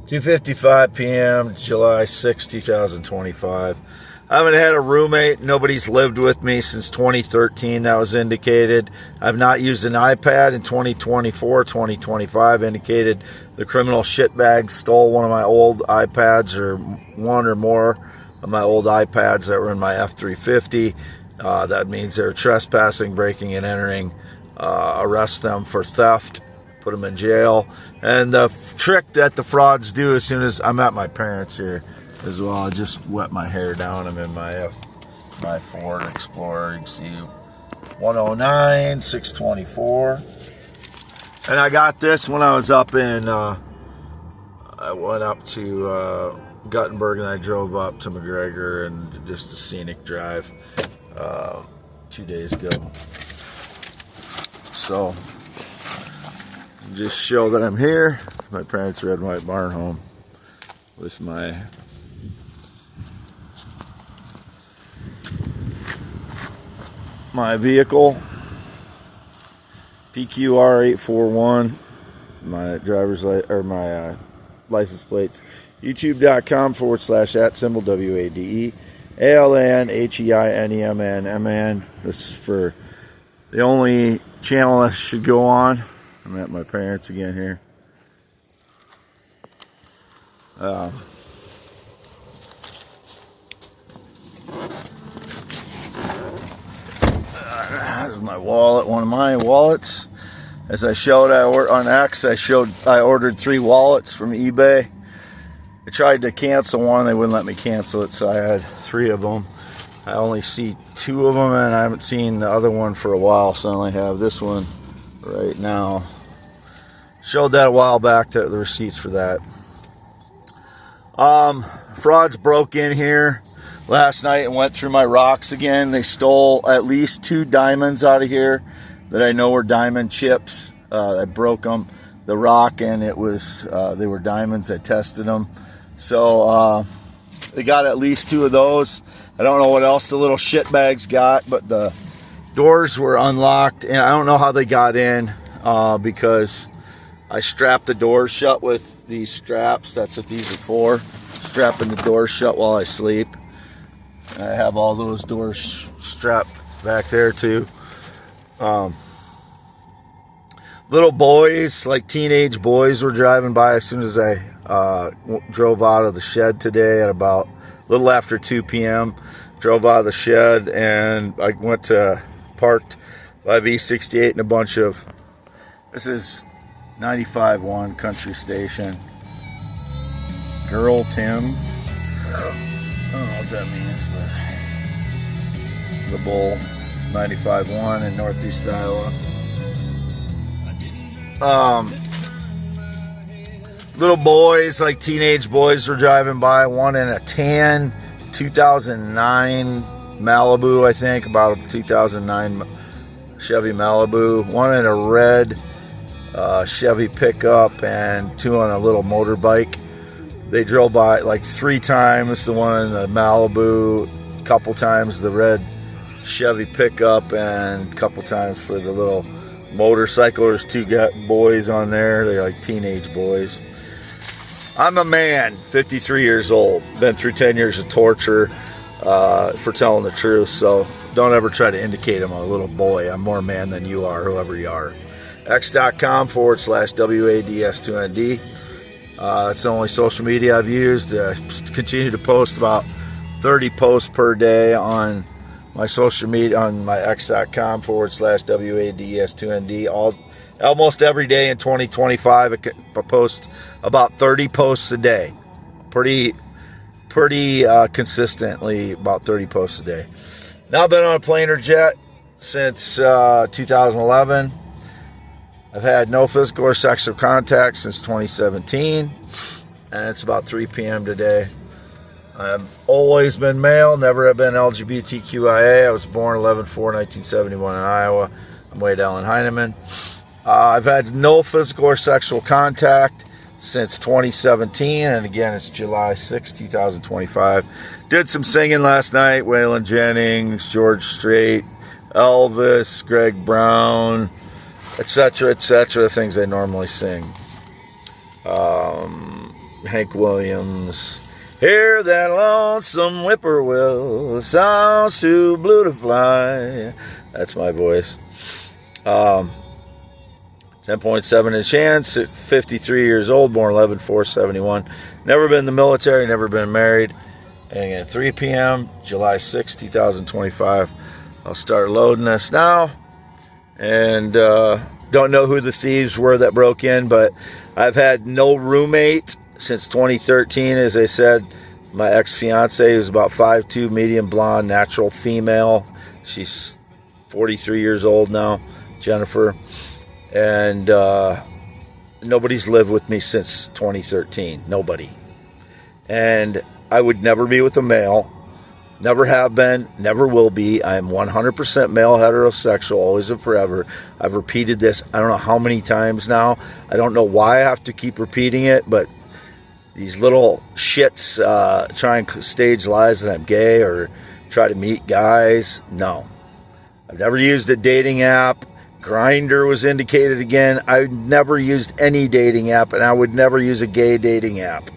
2:55 p.m., July 6, 2025. I haven't had a roommate. Nobody's lived with me since 2013. That was indicated. I've not used an iPad in 2024, 2025. Indicated the criminal shitbag stole one of my old iPads, or one or more of my old iPads that were in my F-350. That means they're trespassing, breaking and entering. Arrest them for theft. Put them in jail. And the trick that the frauds do, as soon as I'm at my parents' here as well, I just wet my hair down. I'm in my Ford Explorer. You can see 109, 624. And I got this when I was up in, I went up to Guttenberg, and I drove up to McGregor, and just a scenic drive 2 days ago. So, just show that I'm here. My parents' red and white barn home with my vehicle, PQR 841, my driver's my license plates. YouTube.com/@WADE ALANHEINEMNMN. This is for the only channel that should go on. I'm at my parents again here. There's my wallet, one of my wallets. As I showed on X, I ordered 3 wallets from eBay. I tried to cancel one, they wouldn't let me cancel it, so I had 3 of them. I only see 2 of them, and I haven't seen the other one for a while, so I only have this one right now. Showed that a while back, the receipts for that. Frauds broke in here last night and went through my rocks again. They stole at least 2 diamonds out of here that I know were diamond chips. I broke them, the rock, and it was they were diamonds. I tested them. So they got at least 2 of those. I don't know what else the little shitbags got, but the doors were unlocked, and I don't know how they got in because I strapped the doors shut with these straps. That's what these are for, strapping the doors shut while I sleep. I have all those doors strapped back there too. Little boys, like teenage boys, were driving by as soon as I drove out of the shed today at about a little after 2 p.m. Drove out of the shed, and I went to parked by V68 and a bunch of, this is 95.1 Country Station. Girl Tim. I don't know what that means, but the Bull 95.1 in Northeast Iowa. Little boys, like teenage boys, were driving by. One in a tan 2009 Malibu, I think, about a 2009 Chevy Malibu. One in a red Chevy pickup, and 2 on a little motorbike. They drove by like 3 times, the one in the Malibu, a couple times the red Chevy pickup, and a couple times for the little motorcycle. There's 2 boys on there. They're like teenage boys. I'm a man, 53 years old, been through 10 years of torture for telling the truth, so don't ever try to indicate I'm a little boy. I'm more man than you are, whoever you are. X.com/WADS2ND. That's the only social media I've used. Continue to post about 30 posts per day on my social media, on my X.com/WADS2ND. Almost every day in 2025, I post about 30 posts a day. Pretty consistently, about 30 posts a day. Now I've been on a plane or jet since 2011. I've had no physical or sexual contact since 2017, and it's about 3 p.m. today. I've always been male, never have been LGBTQIA. I was born 11/4/1971 in Iowa. I'm Wade Allen Heineman. I've had no physical or sexual contact since 2017, and again, it's July 6, 2025. Did some singing last night, Waylon Jennings, George Strait, Elvis, Greg Brown, etc., etc., things I normally sing. Hank Williams. Hear that lonesome whippoorwill, sounds too blue to fly. That's my voice. 10.7 in chance, 53 years old, born 11/4/71. Never been in the military, never been married. And again, 3 p.m., July 6, 2025. I'll start loading this now. And don't know who the thieves were that broke in, but I've had no roommate since 2013. As I said, my ex-fiance was about 5'2", medium blonde, natural female. She's 43 years old now, Jennifer. And nobody's lived with me since 2013. Nobody. And I would never be with a male. Never have been, never will be. I am 100% male heterosexual, always and forever. I've repeated this I don't know how many times now. I don't know why I have to keep repeating it, but these little shits try and stage lies that I'm gay or try to meet guys. No. I've never used a dating app. Grindr was indicated again. I never used any dating app, and I would never use a gay dating app.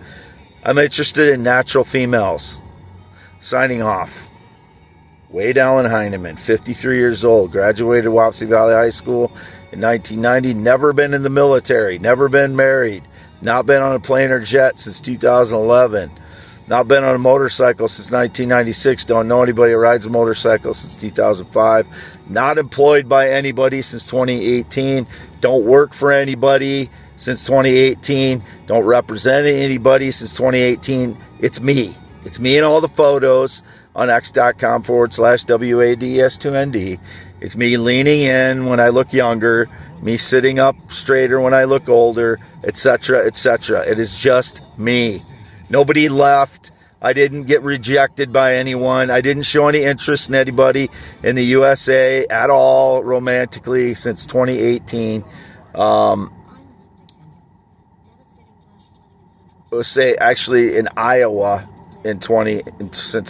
I'm interested in natural females. Signing off. Wade Allen Heineman, 53 years old, graduated Wapsie Valley High School in 1990, never been in the military, never been married, not been on a plane or jet since 2011, not been on a motorcycle since 1996, don't know anybody who rides a motorcycle since 2005, not employed by anybody since 2018, don't work for anybody since 2018, don't represent anybody since 2018. It's me. It's me in all the photos on x.com/WADS2ND. It's me leaning in when I look younger, me sitting up straighter when I look older, etc., etc. It is just me. Nobody left. I didn't get rejected by anyone. I didn't show any interest in anybody in the USA at all romantically since 2018. Let's say actually in Iowa since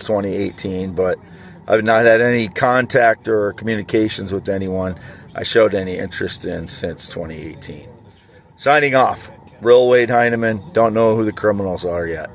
2018, but I've not had any contact or communications with anyone I showed any interest in since 2018. Signing off. Real Wade Heineman. Don't know who the criminals are yet.